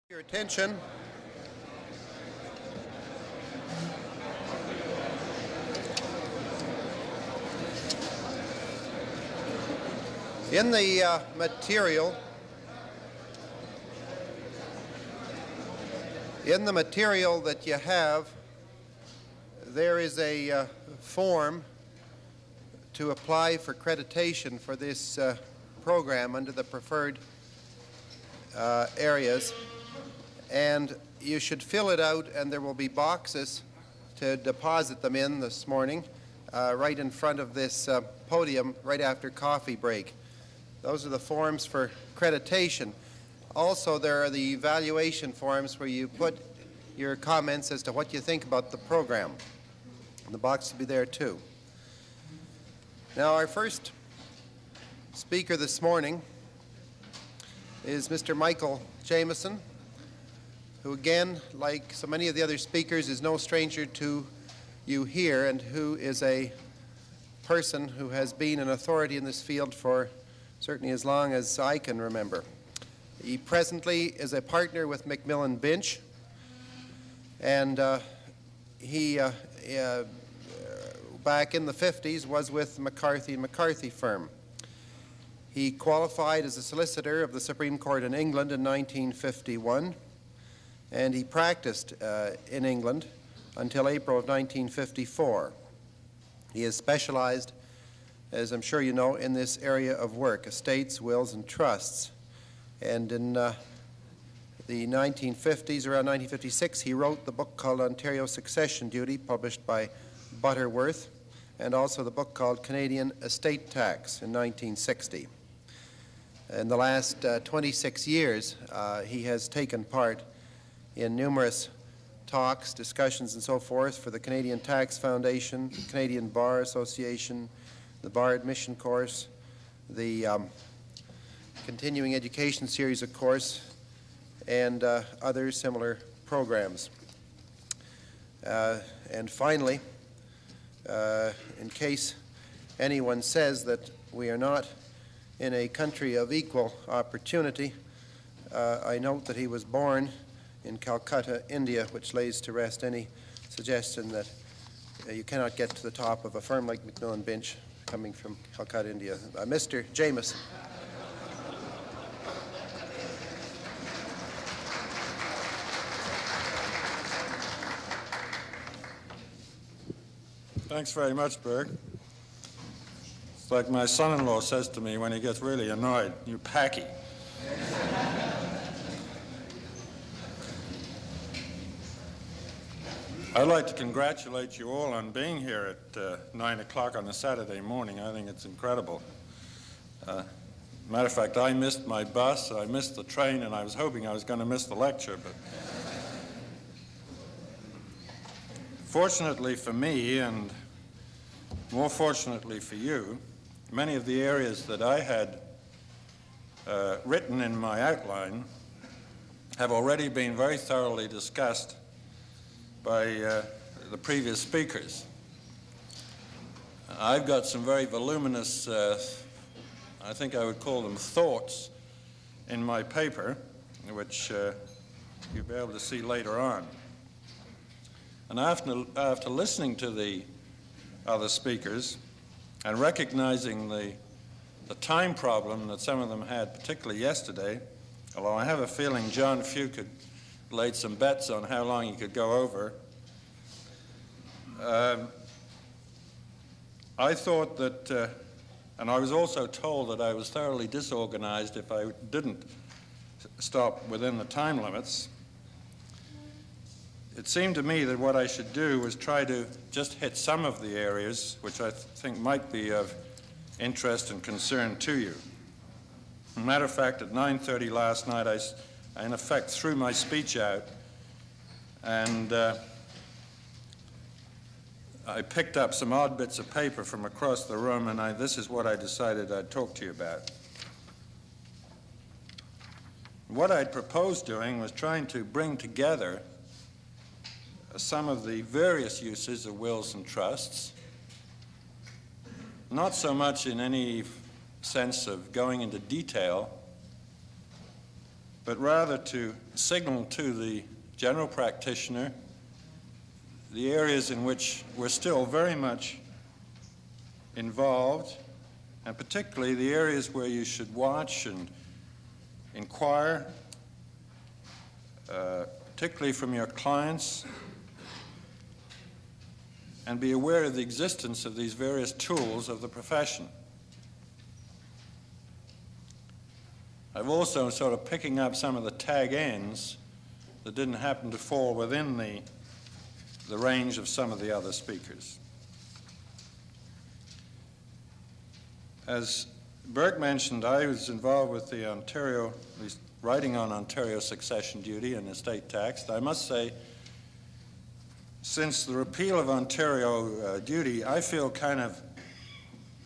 Your attention. In the material that you have, there is a form to apply for accreditation for this program under the preferred areas, and you should fill it out, and there will be boxes to deposit them in this morning right in front of this podium right after coffee break. Those are the forms for accreditation. Also, there are the evaluation forms where you put your comments as to what you think about the program. And the box will be there too. Now, our first speaker this morning is Mr. Michael Jameson, who again, like so many of the other speakers, is no stranger to you here, and who is a person who has been an authority in this field for certainly as long as I can remember. He presently is a partner with Macmillan Binch, and he back in the 50s was with McCarthy firm. He qualified as a solicitor of the Supreme Court in England in 1951, and he practiced in England until April of 1954. He is specialized, as I'm sure you know, in this area of work, estates, wills, and trusts. And in the 1950s, around 1956, he wrote the book called Ontario Succession Duty, published by Butterworth, and also the book called Canadian Estate Tax in 1960. In the last 26 years, he has taken part in numerous talks, discussions, and so forth for the Canadian Tax Foundation, the Canadian Bar Association, the Bar Admission Course, the Continuing Education Series, of course, and other similar programs. And finally, in case anyone says that we are not in a country of equal opportunity, I note that he was born in Calcutta, India, which lays to rest any suggestion that you cannot get to the top of a firm like Macmillan Binch coming from Calcutta, India. Mr. Jameson. Thanks very much, Burke. It's like my son-in-law says to me when he gets really annoyed, "You packy." I'd like to congratulate you all on being here at 9 o'clock on a Saturday morning. I think it's incredible. Matter of fact, I missed my bus, I missed the train, and I was hoping I was going to miss the lecture. But fortunately for me, and more fortunately for you, many of the areas that I had written in my outline have already been very thoroughly discussed by the previous speakers. I've got some very voluminous, I think I would call them thoughts, in my paper, which you'll be able to see later on. And after listening to the other speakers and recognizing the time problem that some of them had, particularly yesterday, although I have a feeling John Fuke had laid some bets on how long he could go over, I thought that, and I was also told that I was thoroughly disorganized if I didn't stop within the time limits. It seemed to me that what I should do was try to just hit some of the areas which I think might be of interest and concern to you. As a matter of fact, at 9:30 last night, I in effect threw my speech out, and I picked up some odd bits of paper from across the room, and this is what I decided I'd talk to you about. What I'd proposed doing was trying to bring together some of the various uses of wills and trusts, not so much in any sense of going into detail, but rather to signal to the general practitioner the areas in which we're still very much involved, and particularly the areas where you should watch and inquire, particularly from your clients, and be aware of the existence of these various tools of the profession. I've also sort of picking up some of the tag ends that didn't happen to fall within the range of some of the other speakers. As Burke mentioned, I was involved with the Ontario, at least writing on Ontario succession duty and estate tax. I must say, since the repeal of Ontario duty, I feel kind of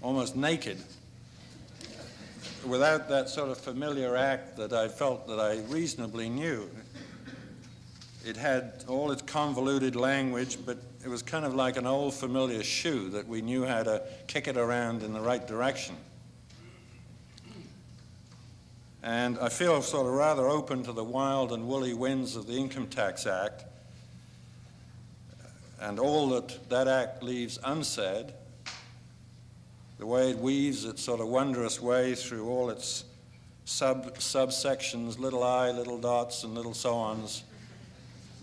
almost naked without that sort of familiar act that I felt that I reasonably knew. It had all its convoluted language, but it was kind of like an old familiar shoe that we knew how to kick it around in the right direction. And I feel sort of rather open to the wild and woolly winds of the Income Tax Act, and all that act leaves unsaid, the way it weaves its sort of wondrous way through all its subsections, little I, little dots, and little so-ons,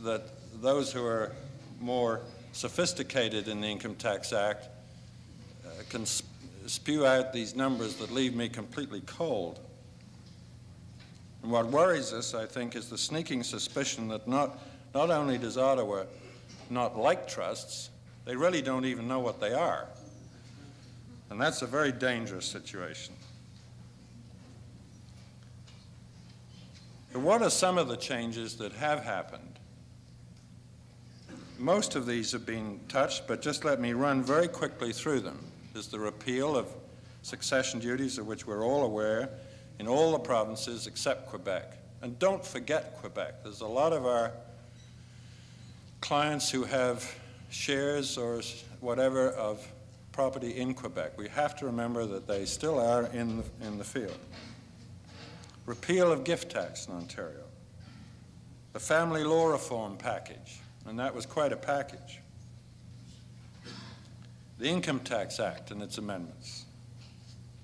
that those who are more sophisticated in the Income Tax Act can spew out these numbers that leave me completely cold. And what worries us, I think, is the sneaking suspicion that not only does Ottawa not like trusts, they really don't even know what they are. And that's a very dangerous situation. But what are some of the changes that have happened? Most of these have been touched, but just let me run very quickly through them. There's the repeal of succession duties, of which we're all aware, in all the provinces except Quebec. And don't forget Quebec. There's a lot of our clients who have shares or whatever of property in Quebec. We have to remember that they still are in the field. Repeal of gift tax in Ontario. The family law reform package, and that was quite a package. The Income Tax Act and its amendments.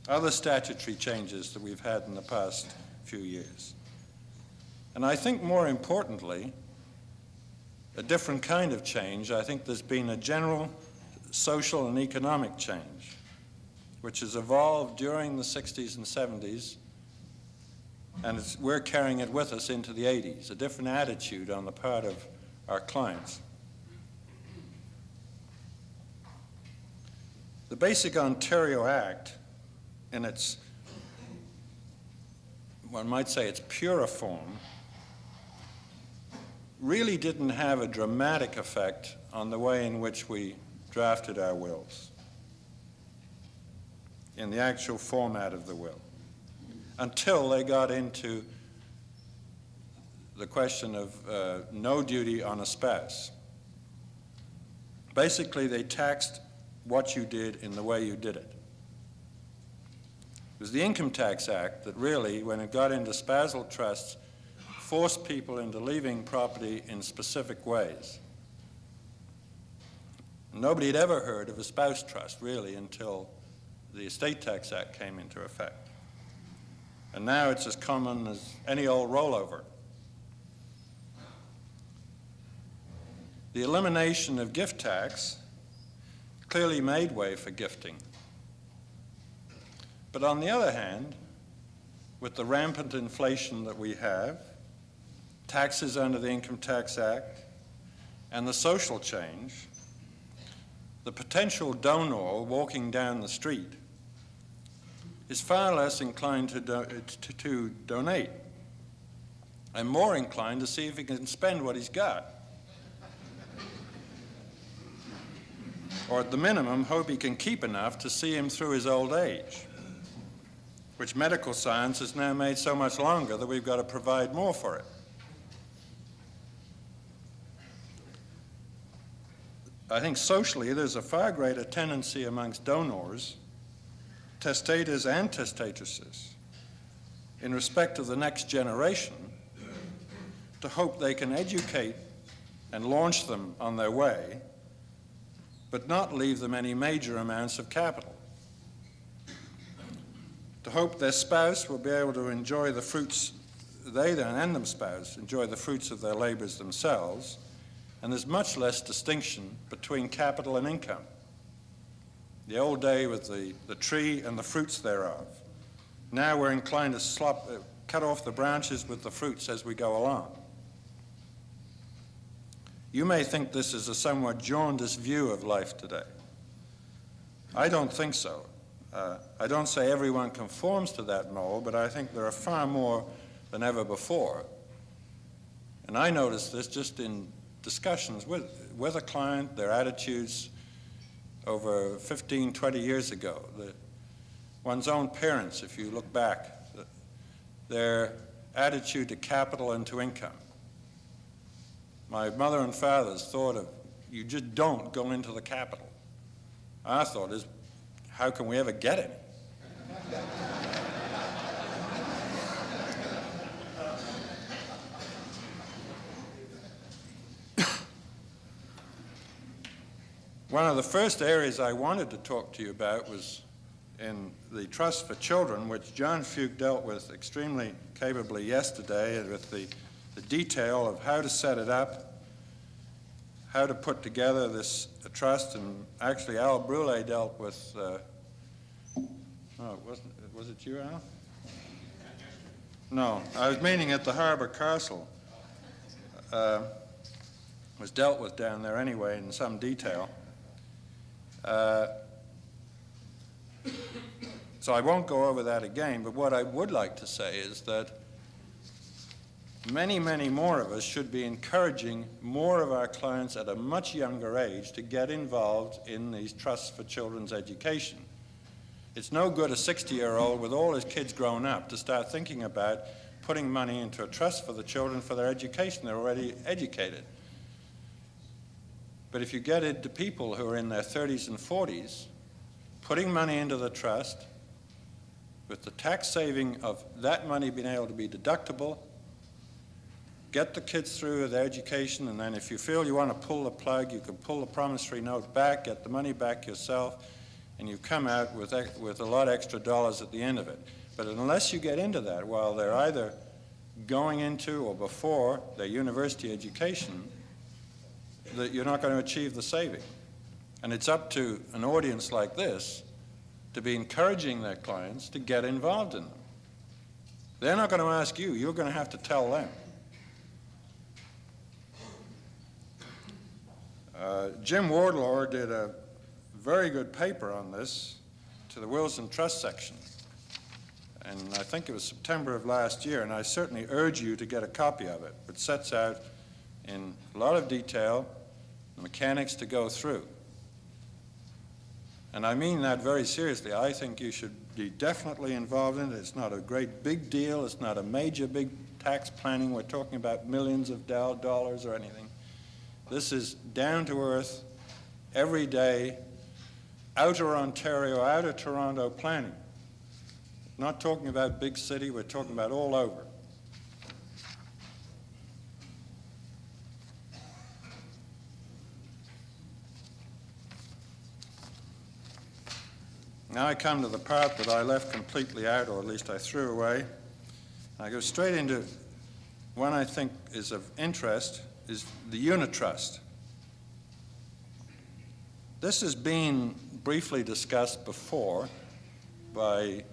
Other statutory changes that we've had in the past few years. And I think more importantly, a different kind of change. I think there's been a general social and economic change, which has evolved during the 60s and 70s, and we're carrying it with us into the 80s, a different attitude on the part of our clients. The Basic Ontario Act, in its, one might say its purer form, really didn't have a dramatic effect on the way in which we drafted our wills, in the actual format of the will, until they got into the question of no duty on a spouse. Basically, they taxed what you did in the way you did it. It was the Income Tax Act that really, when it got into spousal trusts, forced people into leaving property in specific ways. Nobody had ever heard of a spouse trust, really, until the Estate Tax Act came into effect. And now it's as common as any old rollover. The elimination of gift tax clearly made way for gifting. But on the other hand, with the rampant inflation that we have, taxes under the Income Tax Act, and the social change, the potential donor walking down the street is far less inclined to donate and more inclined to see if he can spend what he's got. Or at the minimum, hope he can keep enough to see him through his old age, which medical science has now made so much longer that we've got to provide more for it. I think socially there's a far greater tendency amongst donors, testators and testatresses, in respect of the next generation, to hope they can educate and launch them on their way, but not leave them any major amounts of capital. To hope their spouse will be able to enjoy the fruits, they then and them spouse enjoy the fruits of their labors themselves, and there's much less distinction between capital and income. The old day with the tree and the fruits thereof. Now we're inclined to cut off the branches with the fruits as we go along. You may think this is a somewhat jaundiced view of life today. I don't think so. I don't say everyone conforms to that mold, but I think there are far more than ever before. And I noticed this just in discussions with a client, their attitudes over 15, 20 years ago. One's own parents, if you look back, their attitude to capital and to income. My mother and father's thought of, you just don't go into the capital. Our thought is, how can we ever get it? One of the first areas I wanted to talk to you about was in the Trust for Children, which John Fuke dealt with extremely capably yesterday, and with the detail of how to set it up, how to put together this trust, and actually Al Brule dealt with, was it you, Al? No, I was meaning at the Harbor Castle. Was dealt with down there anyway in some detail. So I won't go over that again, but what I would like to say is that many, many more of us should be encouraging more of our clients at a much younger age to get involved in these trusts for children's education. It's no good a 60-year-old with all his kids grown up to start thinking about putting money into a trust for the children for their education. They're already educated. But if you get into people who are in their 30s and 40s, putting money into the trust with the tax saving of that money being able to be deductible, get the kids through their education, and then if you feel you want to pull the plug, you can pull the promissory note back, get the money back yourself, and you come out with a lot extra dollars at the end of it. But unless you get into that while they're either going into or before their university education, that you're not going to achieve the saving. And it's up to an audience like this to be encouraging their clients to get involved in them. They're not going to ask you, you're going to have to tell them. Jim Wardlaw did a very good paper on this to the Wills and Trust section. And I think it was September of last year, and I certainly urge you to get a copy of it. It sets out in a lot of detail the mechanics to go through. And I mean that very seriously. I think you should be definitely involved in it. It's not a great big deal. It's not a major big tax planning. We're talking about millions of dollars or anything. This is down to earth, every day, outer Ontario, outer Toronto planning. Not talking about big city, we're talking about all over. Now I come to the part that I left completely out, or at least I threw away. I go straight into one I think is of interest, is the unit trust. This has been briefly discussed before by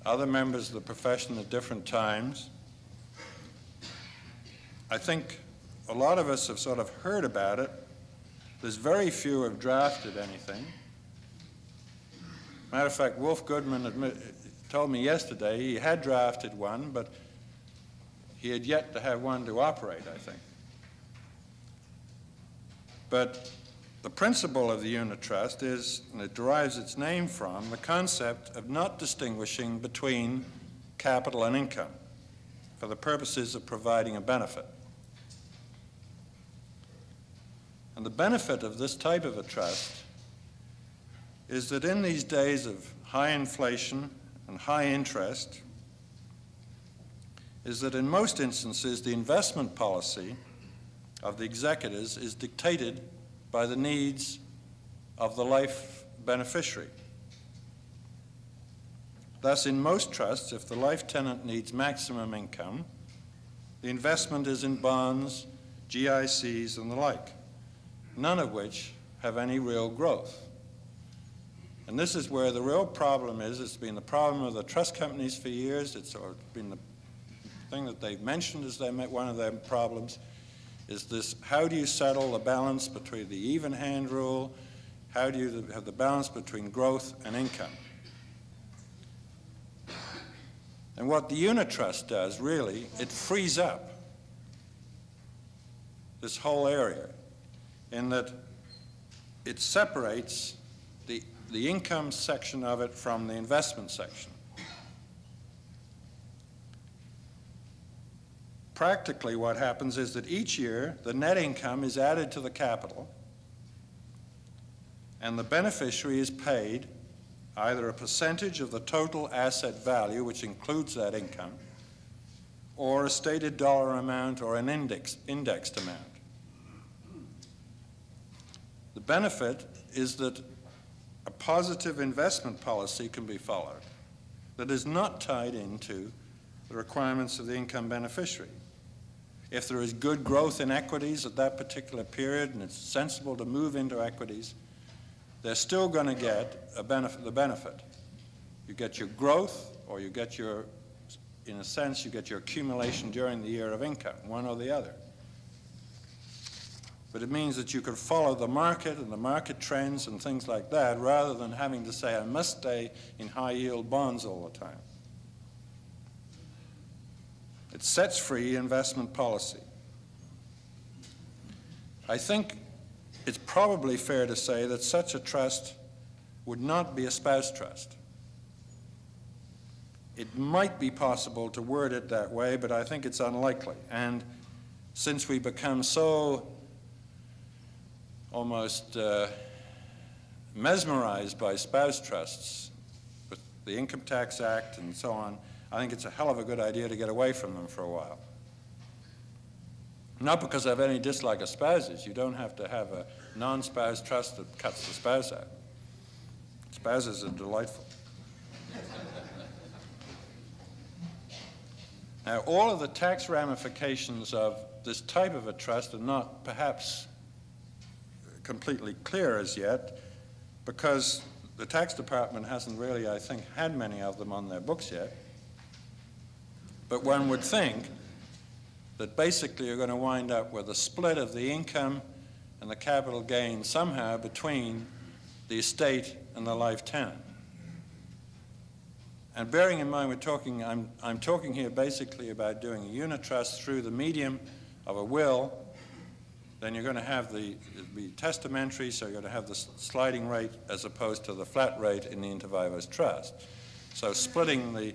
other members of the profession at different times. I think a lot of us have sort of heard about it. There's very few who have drafted anything. Matter of fact, Wolfe Goodman told me yesterday he had drafted one, but he had yet to have one to operate, I think. But the principle of the unit trust is, and it derives its name from, the concept of not distinguishing between capital and income for the purposes of providing a benefit. And the benefit of this type of a trust is that in these days of high inflation and high interest, is that in most instances the investment policy of the executors is dictated by the needs of the life beneficiary. Thus, in most trusts, if the life tenant needs maximum income, the investment is in bonds, GICs, and the like, none of which have any real growth. And this is where the real problem is. It's been the problem of the trust companies for years. It's been the thing that they've mentioned as one of their problems, is this: how do you settle the balance between the even hand rule? How do you have the balance between growth and income? And what the unit trust does, really, it frees up this whole area in that it separates the income section of it from the investment section. Practically what happens is that each year the net income is added to the capital and the beneficiary is paid either a percentage of the total asset value, which includes that income, or a stated dollar amount or an indexed amount. The benefit is that a positive investment policy can be followed that is not tied into the requirements of the income beneficiary. If there is good growth in equities at that particular period and it's sensible to move into equities, they're still going to get the benefit. You get your growth, or you get your, in a sense, you get your accumulation during the year of income, one or the other. But it means that you can follow the market and the market trends and things like that, rather than having to say, I must stay in high-yield bonds all the time. It sets free investment policy. I think it's probably fair to say that such a trust would not be a spouse trust. It might be possible to word it that way, but I think it's unlikely. And since we become so almost mesmerized by spouse trusts with the Income Tax Act and so on, I think it's a hell of a good idea to get away from them for a while. Not because I have any dislike of spouses. You don't have to have a non-spouse trust that cuts the spouse out. Spouses are delightful. Now, all of the tax ramifications of this type of a trust are not perhaps completely clear as yet, because the tax department hasn't really, I think, had many of them on their books yet. But one would think that basically you're going to wind up with a split of the income and the capital gain somehow between the estate and the life tenant. And bearing in mind I'm talking here basically about doing a unit trust through the medium of a will. Then you're going to have it'll be testamentary, so you're going to have the sliding rate as opposed to the flat rate in the inter vivos trust. So if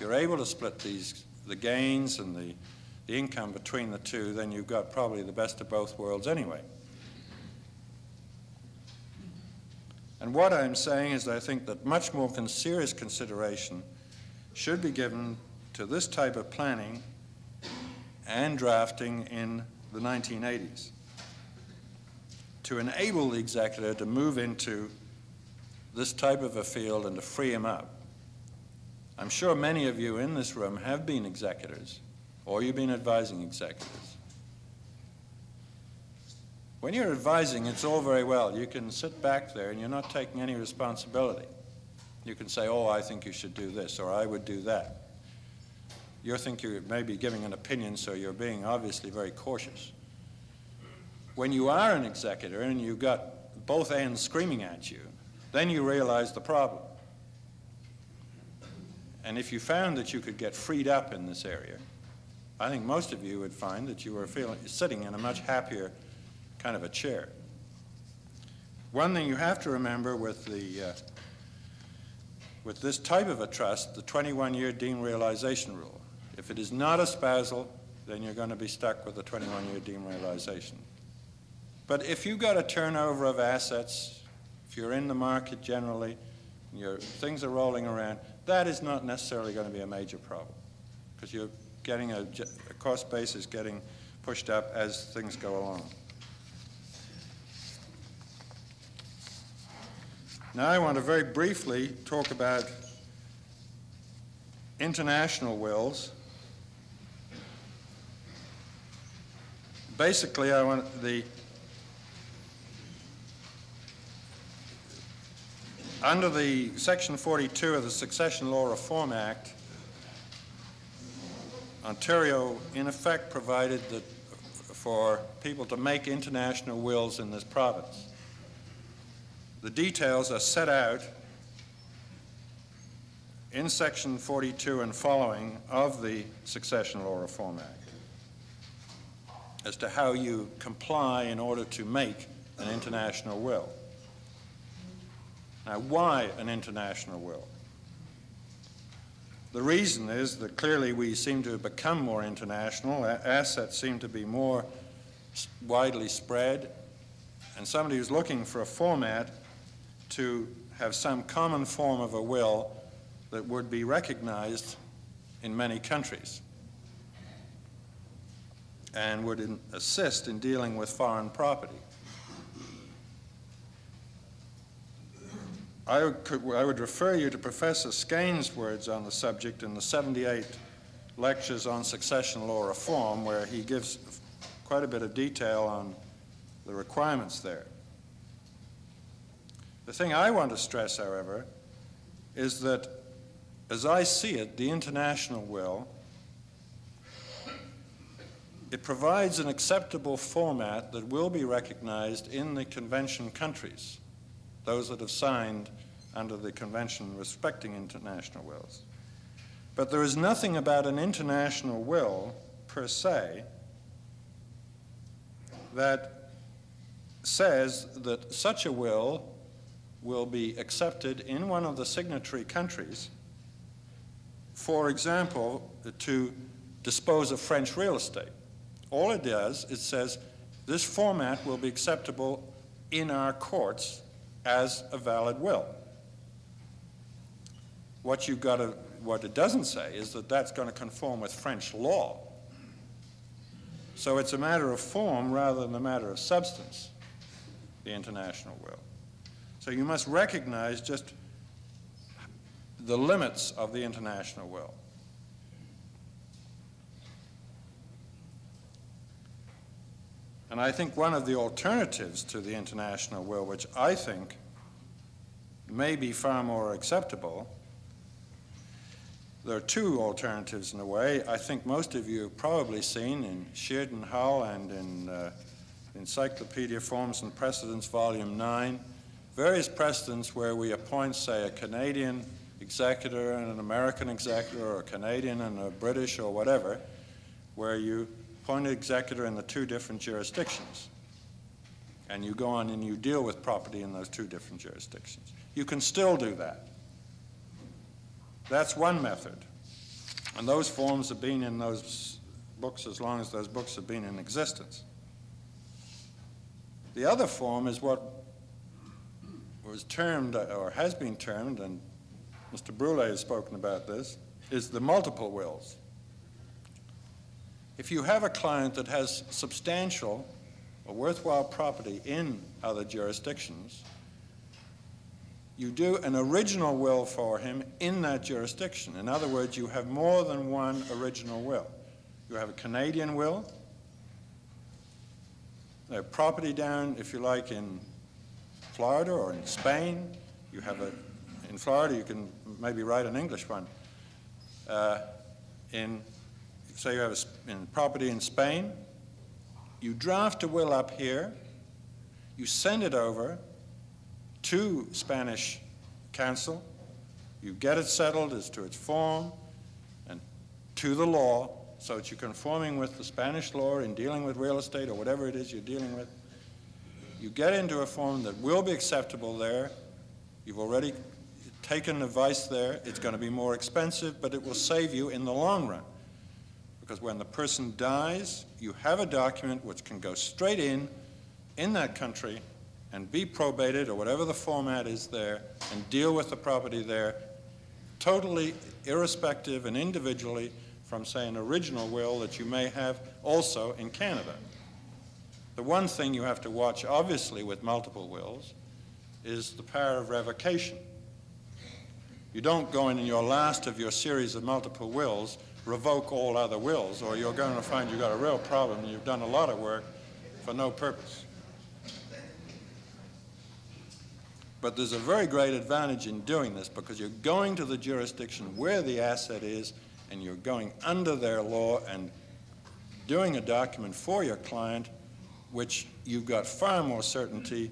you're able to split the gains and the income between the two, then you've got probably the best of both worlds anyway. And what I'm saying is that I think that much more serious consideration should be given to this type of planning and drafting in the 1980s to enable the executor to move into this type of a field and to free him up. I'm sure many of you in this room have been executors, or you've been advising executors. When you're advising, it's all very well. You can sit back there and you're not taking any responsibility. You can say, oh, I think you should do this, or I would do that. You think you may be giving an opinion, so you're being obviously very cautious. When you are an executor and you've got both ends screaming at you, then you realize the problem. And if you found that you could get freed up in this area, I think most of you would find that you were sitting in a much happier kind of a chair. One thing you have to remember with this type of a trust, the 21-year deemed realization rule. If it is not a spousal, then you're going to be stuck with the 21-year deemed realization. But if you've got a turnover of assets, if you're in the market generally, things are rolling around, that is not necessarily going to be a major problem, because you're cost base is getting pushed up as things go along. Now I want to very briefly talk about international wills. Basically, I want under the Section 42 of the Succession Law Reform Act, Ontario, in effect, provided that for people to make international wills in this province. The details are set out in Section 42 and following of the Succession Law Reform Act as to how you comply in order to make an international will. Now, why an international will? The reason is that clearly we seem to have become more international, assets seem to be more widely spread, and somebody who's looking for a format to have some common form of a will that would be recognized in many countries and would assist in dealing with foreign property. I would refer you to Professor Scane's words on the subject in the 78 lectures on succession law reform, where he gives quite a bit of detail on the requirements there. The thing I want to stress, however, is that, as I see it, the international will, it provides an acceptable format that will be recognized in the convention countries, those that have signed under the convention respecting international wills. But there is nothing about an international will, per se, that says that such a will be accepted in one of the signatory countries, for example, to dispose of French real estate. All it does, it says, this format will be acceptable in our courts as a valid will. What it doesn't say is that that's going to conform with French law. So it's a matter of form rather than a matter of substance, the international will. So you must recognize just the limits of the international will. And I think one of the alternatives to the international will, which I think may be far more acceptable, there are two alternatives in a way. I think most of you have probably seen in Sheardon Hull and in Encyclopedia Forms and Precedents, Volume 9, various precedents where we appoint, say, a Canadian executor and an American executor, or a Canadian and a British or whatever, where you appoint an executor in the two different jurisdictions. And you go on and you deal with property in those two different jurisdictions. You can still do that. That's one method. And those forms have been in those books as long as those books have been in existence. The other form is what was termed, or has been termed, and Mr. Brule has spoken about this, is the multiple wills. If you have a client that has substantial or worthwhile property in other jurisdictions, you do an original will for him in that jurisdiction. In other words, you have more than one original will. You have a Canadian will, a property down, if you like, in Florida or in Spain. You have in Florida, you can maybe write an English one. Say you have a property in Spain, you draft a will up here, you send it over to Spanish counsel, you get it settled as to its form and to the law, so that you're conforming with the Spanish law in dealing with real estate or whatever it is you're dealing with. You get into a form that will be acceptable there. You've already taken advice there. It's going to be more expensive, but it will save you in the long run. Because when the person dies, you have a document which can go straight in that country and be probated, or whatever the format is there, and deal with the property there, totally irrespective and individually from, say, an original will that you may have also in Canada. The one thing you have to watch, obviously, with multiple wills is the power of revocation. You don't go in your last of your series of multiple wills, revoke all other wills, or you're going to find you've got a real problem and you've done a lot of work for no purpose. But there's a very great advantage in doing this because you're going to the jurisdiction where the asset is and you're going under their law and doing a document for your client which you've got far more certainty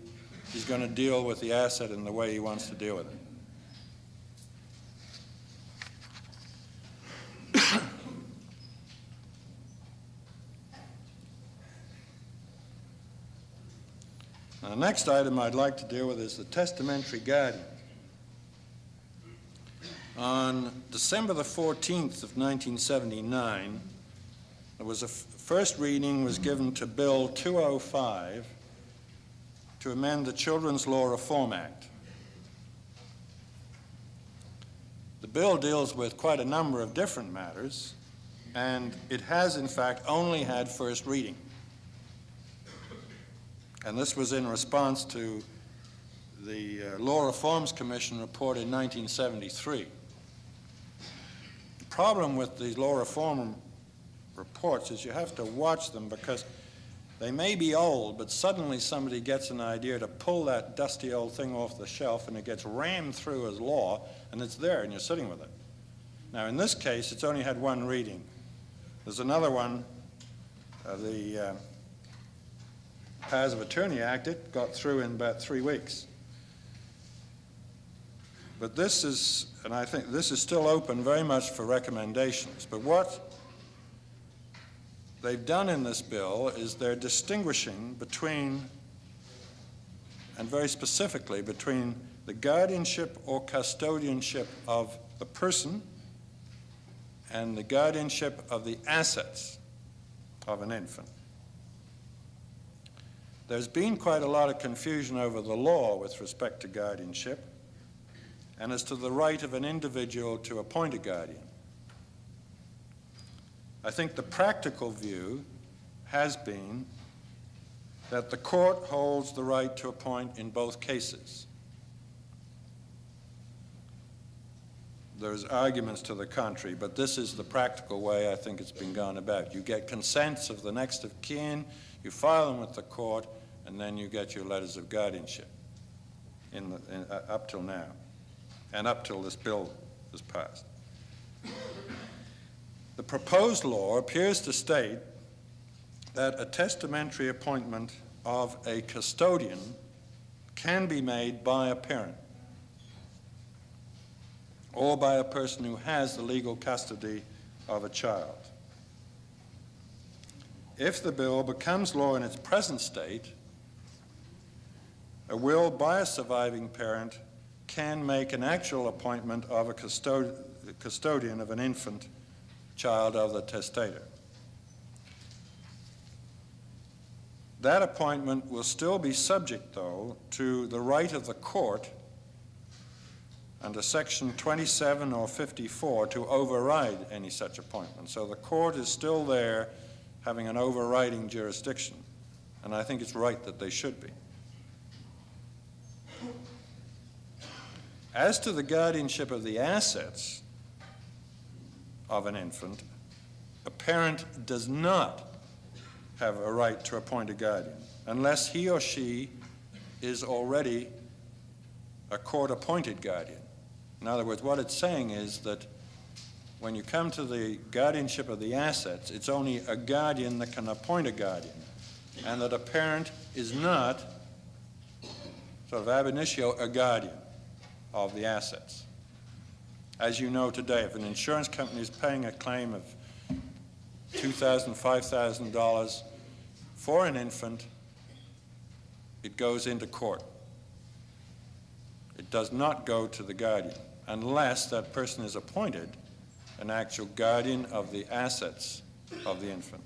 he's going to deal with the asset in the way he wants to deal with it. Now, the next item I'd like to deal with is the testamentary guardian. On December the 14th of 1979, there was first reading was given to Bill 205 to amend the Children's Law Reform Act. The bill deals with quite a number of different matters, and it has, in fact, only had first reading. And this was in response to the Law Reforms Commission report in 1973. The problem with these law reform reports is you have to watch them because they may be old, but suddenly somebody gets an idea to pull that dusty old thing off the shelf and it gets rammed through as law and it's there and you're sitting with it. Now in this case, it's only had one reading. There's another one, the Powers of Attorney Act, it got through in about 3 weeks. But this is, and I think this is still open very much for recommendations, but what they've done in this bill is they're distinguishing between, and very specifically between, the guardianship or custodianship of the person and the guardianship of the assets of an infant. There's been quite a lot of confusion over the law with respect to guardianship and as to the right of an individual to appoint a guardian. I think the practical view has been that the court holds the right to appoint in both cases. There's arguments to the contrary, but this is the practical way I think it's been gone about. You get consents of the next of kin, you file them with the court, and then you get your letters of guardianship up till now, and up till this bill is passed. The proposed law appears to state that a testamentary appointment of a custodian can be made by a parent or by a person who has the legal custody of a child. If the bill becomes law in its present state, a will by a surviving parent can make an actual appointment of a custodian of an infant child of the testator. That appointment will still be subject, though, to the right of the court under Section 27 or 54 to override any such appointment. So the court is still there having an overriding jurisdiction, and I think it's right that they should be. As to the guardianship of the assets of an infant, a parent does not have a right to appoint a guardian unless he or she is already a court-appointed guardian. In other words, what it's saying is that when you come to the guardianship of the assets, it's only a guardian that can appoint a guardian, and that a parent is not, sort of ab initio, a guardian of the assets. As you know today, if an insurance company is paying a claim of $2,000, $5,000 for an infant, it goes into court. It does not go to the guardian unless that person is appointed an actual guardian of the assets of the infant.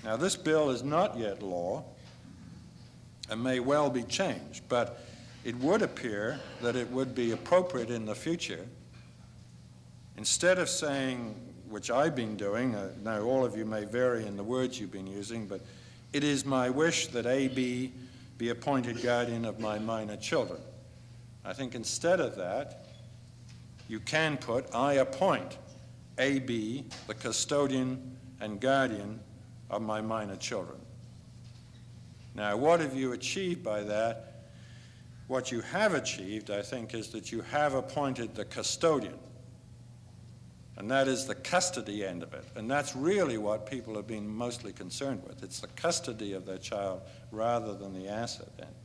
Now, this bill is not yet law and may well be changed, but it would appear that it would be appropriate in the future instead of saying, which I've been doing, now all of you may vary in the words you've been using, but it is my wish that A.B. be appointed guardian of my minor children. I think instead of that, you can put, I appoint A.B. the custodian and guardian of my minor children. Now, what have you achieved by that? What you have achieved, I think, is that you have appointed the custodian. And that is the custody end of it. And that's really what people have been mostly concerned with. It's the custody of their child rather than the asset end.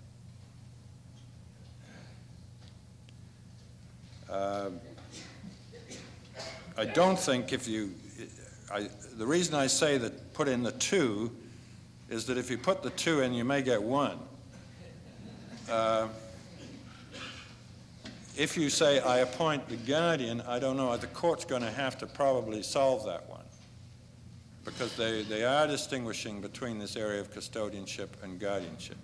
I don't think the reason I say that put in the 2 is that if you put the 2 in, you may get 1. If you say, I appoint the guardian, I don't know, the court's going to have to probably solve that one, because they are distinguishing between this area of custodianship and guardianship.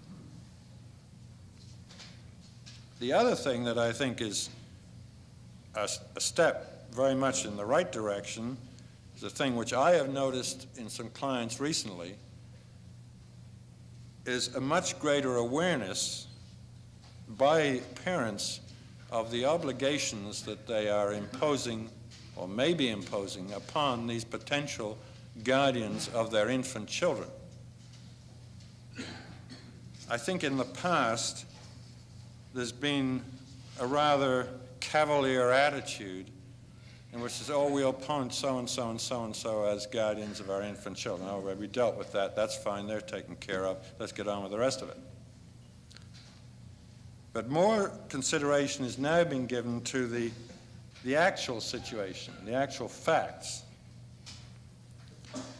The other thing that I think is a step very much in the right direction is a thing which I have noticed in some clients recently, is a much greater awareness by parents of the obligations that they are imposing or may be imposing upon these potential guardians of their infant children. I think in the past there's been a rather cavalier attitude in which says, oh, we'll appoint so-and-so and so-and-so as guardians of our infant children. Oh, we dealt with that, that's fine, they're taken care of, let's get on with the rest of it. But more consideration is now being given to the actual situation, the actual facts.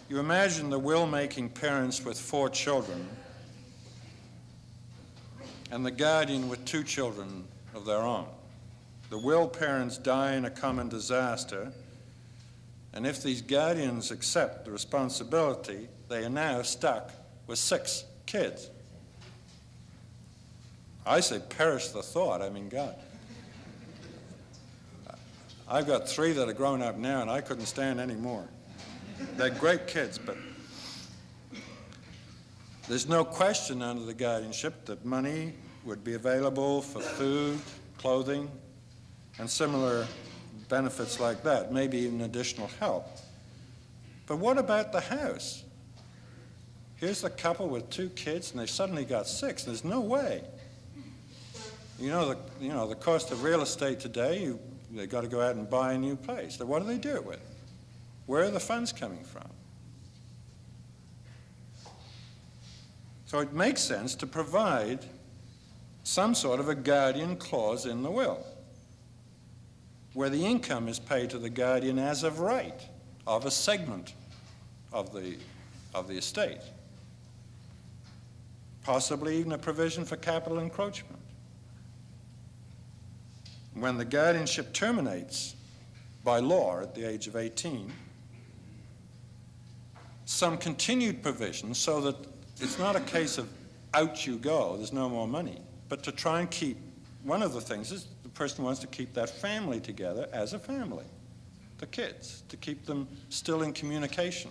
You imagine the will-making parents with 4 children and the guardian with 2 children of their own. The will parents die in a common disaster, and if these guardians accept the responsibility, they are now stuck with 6 kids. I say perish the thought, I mean, God. I've got 3 that are grown up now, and I couldn't stand any more. They're great kids, but there's no question under the guardianship that money would be available for food, clothing, and similar benefits like that, maybe even additional help. But what about the house? Here's the couple with 2 kids, and they've suddenly got 6. There's no way. You know the cost of real estate today, they've got to go out and buy a new place. So what do they do it with? Where are the funds coming from? So it makes sense to provide some sort of a guardian clause in the will, where the income is paid to the guardian as of right of a segment of the estate. Possibly even a provision for capital encroachment. When the guardianship terminates by law at the age of 18, some continued provision so that it's not a case of out you go, there's no more money, but to try and keep, one of the things is the person wants to keep that family together as a family, the kids, to keep them still in communication,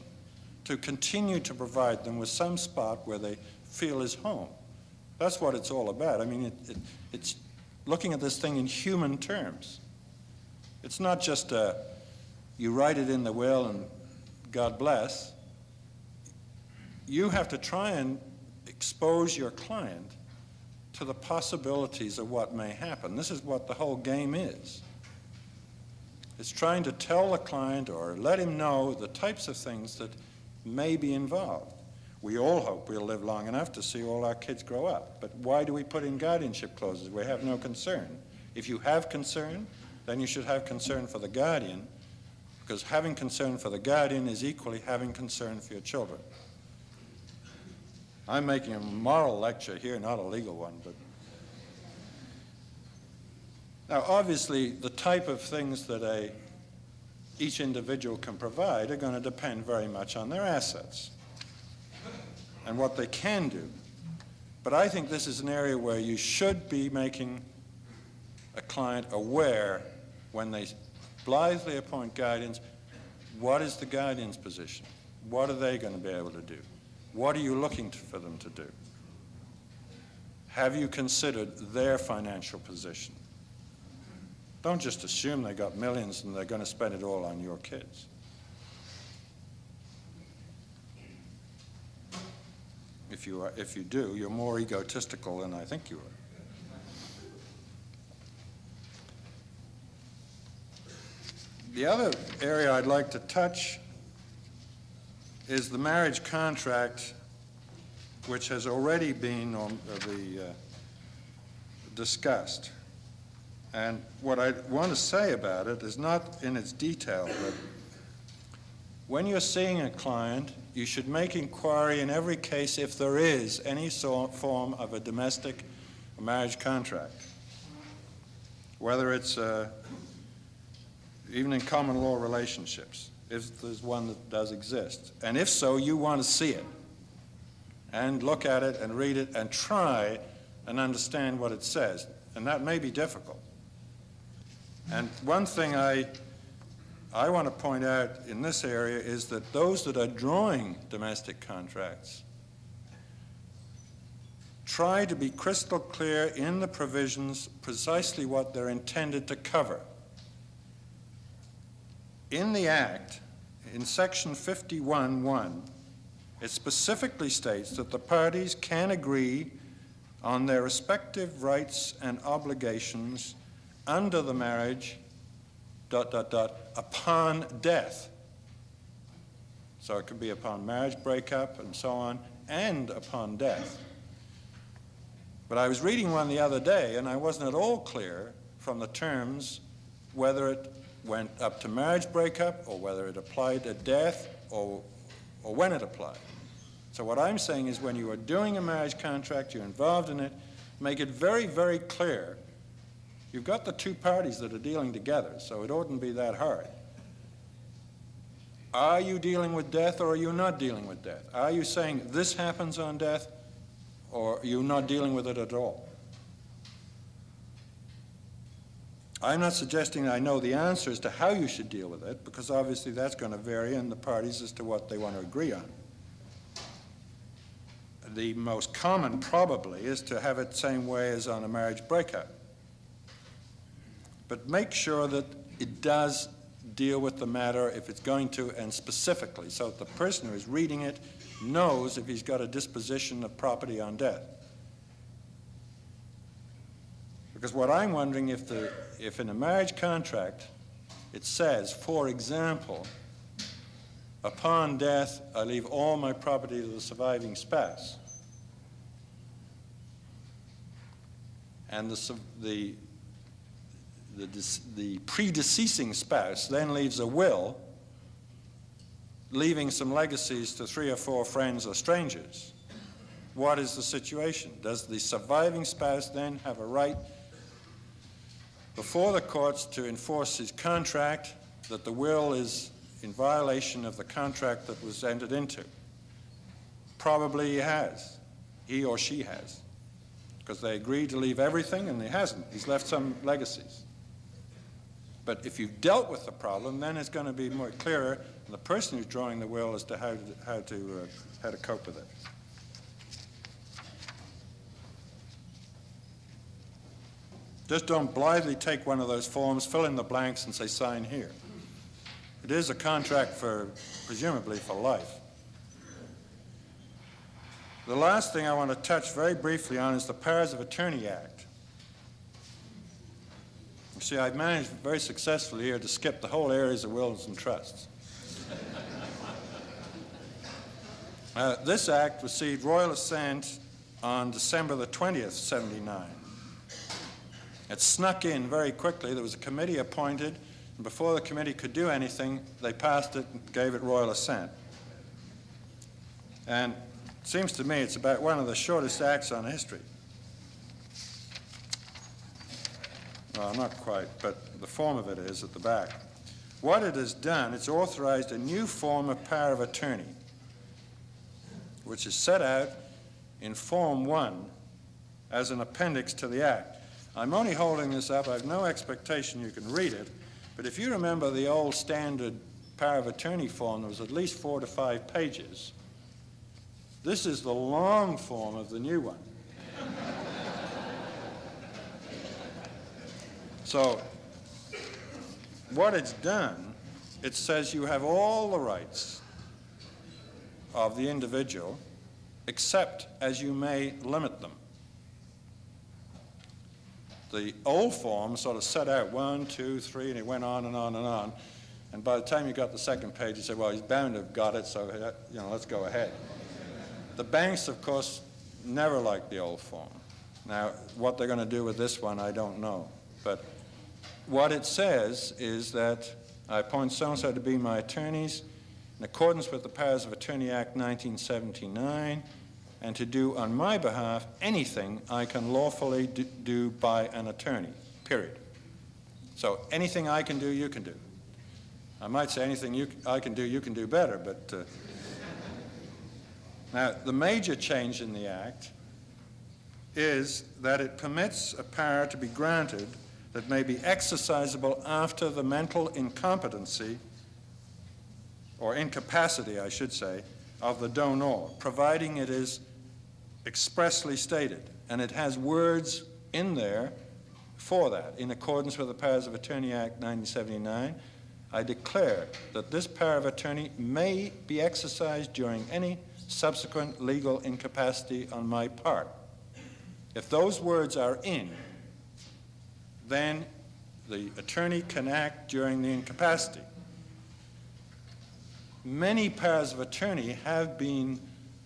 to continue to provide them with some spot where they feel is home. That's what it's all about. I mean, it's looking at this thing in human terms. It's not just you write it in the will and God bless. You have to try and expose your client to the possibilities of what may happen. This is what the whole game is. It's trying to tell the client or let him know the types of things that may be involved. We all hope we'll live long enough to see all our kids grow up. But why do we put in guardianship clauses? We have no concern. If you have concern, then you should have concern for the guardian, because having concern for the guardian is equally having concern for your children. I'm making a moral lecture here, not a legal one, but now obviously the type of things that each individual can provide are going to depend very much on their assets and what they can do. But I think this is an area where you should be making a client aware when they blithely appoint guardians, what is the guardian's position? What are they going to be able to do? What are you looking for them to do? Have you considered their financial position? Don't just assume they got millions and they're going to spend it all on your kids. If you do, you're more egotistical than I think you are. The other area I'd like to touch is the marriage contract, which has already been discussed. And what I want to say about it is not in its detail, but when you're seeing a client, you should make inquiry in every case if there is any form of a domestic marriage contract, whether it's even in common law relationships, if there's one that does exist. And if so, you want to see it and look at it and read it and try and understand what it says. And that may be difficult. And one thing I want to point out in this area is that those that are drawing domestic contracts try to be crystal clear in the provisions precisely what they're intended to cover. In the Act, in Section 51(1), it specifically states that the parties can agree on their respective rights and obligations under the marriage, ... upon death. So it could be upon marriage breakup and so on, and upon death. But I was reading one the other day, and I wasn't at all clear from the terms whether it went up to marriage breakup or whether it applied at death or when it applied. So what I'm saying is when you are doing a marriage contract, you're involved in it, make it very, very clear. You've got the two parties that are dealing together, so it oughtn't be that hard. Are you dealing with death or are you not dealing with death? Are you saying this happens on death or are you not dealing with it at all? I'm not suggesting I know the answer as to how you should deal with it, because obviously that's going to vary in the parties as to what they want to agree on. The most common probably is to have it the same way as on a marriage breakup. But make sure that it does deal with the matter if it's going to, and specifically, so that the person who is reading it knows if he's got a disposition of property on death. Because what I'm wondering, if in a marriage contract it says, for example, upon death I leave all my property to the surviving spouse, and the predeceasing spouse then leaves a will, leaving some legacies to 3 or 4 friends or strangers, what is the situation? Does the surviving spouse then have a right before the courts to enforce his contract that the will is in violation of the contract that was entered into? Probably he has. He or she has. Because they agreed to leave everything and he hasn't. He's left some legacies. But if you've dealt with the problem, then it's going to be more clearer, and the person who's drawing the will as to how to cope with it. Just don't blithely take one of those forms, fill in the blanks, and say, sign here. It is a contract presumably for life. The last thing I want to touch very briefly on is the Powers of Attorney Act. You see, I've managed very successfully here to skip the whole areas of wills and trusts. This act received royal assent on December the 20th, 79. It snuck in very quickly. There was a committee appointed, and before the committee could do anything, they passed it and gave it royal assent. And it seems to me it's about one of the shortest acts on history. Well, not quite, but the form of it is at the back. What it has done, it's authorized a new form of power of attorney, which is set out in Form 1 as an appendix to the Act. I'm only holding this up. I have no expectation you can read it, But if you remember the old standard power of attorney form, there was at least 4 to 5 pages. This is the long form of the new one. So what it's done, it says you have all the rights of the individual, except as you may limit them. The old form sort of set out 1, 2, 3, and it went on and on and on. And by the time you got the second page, you said, well, he's bound to have got it, so let's go ahead. The banks, of course, never liked the old form. Now, what they're going to do with this one, I don't know. But what it says is that I appoint so-and-so to be my attorneys in accordance with the Powers of Attorney Act 1979, and to do on my behalf anything I can lawfully do by an attorney, period. So anything I can do, you can do. I might say anything I can do, you can do better, but now the major change in the Act is that it permits a power to be granted that may be exercisable after the mental incompetency, or incapacity, I should say, of the donor, providing it is expressly stated. And it has words in there for that. In accordance with the Powers of Attorney Act 1979, I declare that this power of attorney may be exercised during any subsequent legal incapacity on my part. If those words are in, then the attorney can act during the incapacity. Many powers of attorney have been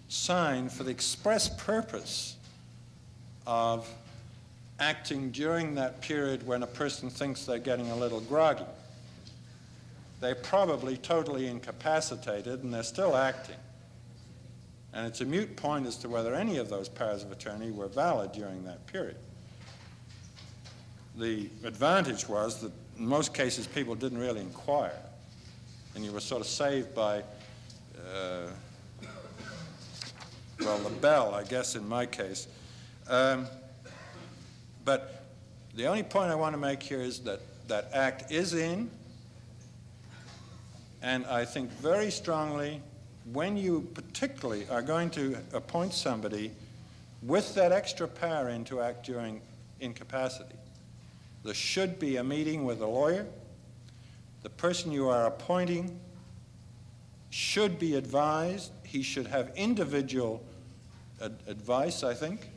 signed for the express purpose of acting during that period when a person thinks they're getting a little groggy. They're probably totally incapacitated and they're still acting. And it's a moot point as to whether any of those powers of attorney were valid during that period. The advantage was that in most cases people didn't really inquire, and you were sort of saved by, the bell, I guess, in my case. But the only point I want to make here is that that act is in, and I think very strongly when you particularly are going to appoint somebody with that extra power in to act during incapacity, there should be a meeting with a lawyer. The person you are appointing should be advised. He should have individual advice, I think,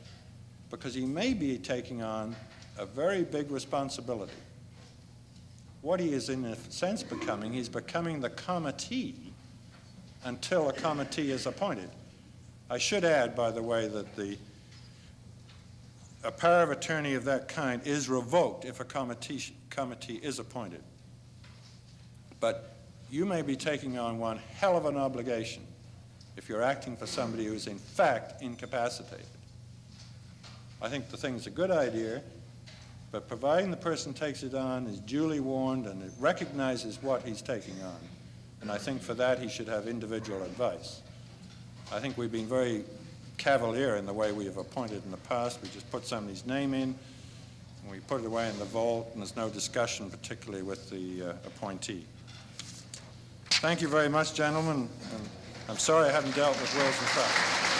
because he may be taking on a very big responsibility. What he is in a sense becoming, he's becoming the committee until a committee is appointed. I should add, by the way, that a power of attorney of that kind is revoked if a committee is appointed. But you may be taking on one hell of an obligation if you're acting for somebody who's in fact incapacitated. I think the thing's a good idea, but providing the person takes it on, is duly warned, and it recognizes what he's taking on. And I think for that he should have individual advice. I think we've been very cavalier in the way we have appointed in the past. We just put somebody's name in, and we put it away in the vault, and there's no discussion particularly with the appointee. Thank you very much, gentlemen. And I'm sorry I haven't dealt with wills and trusts.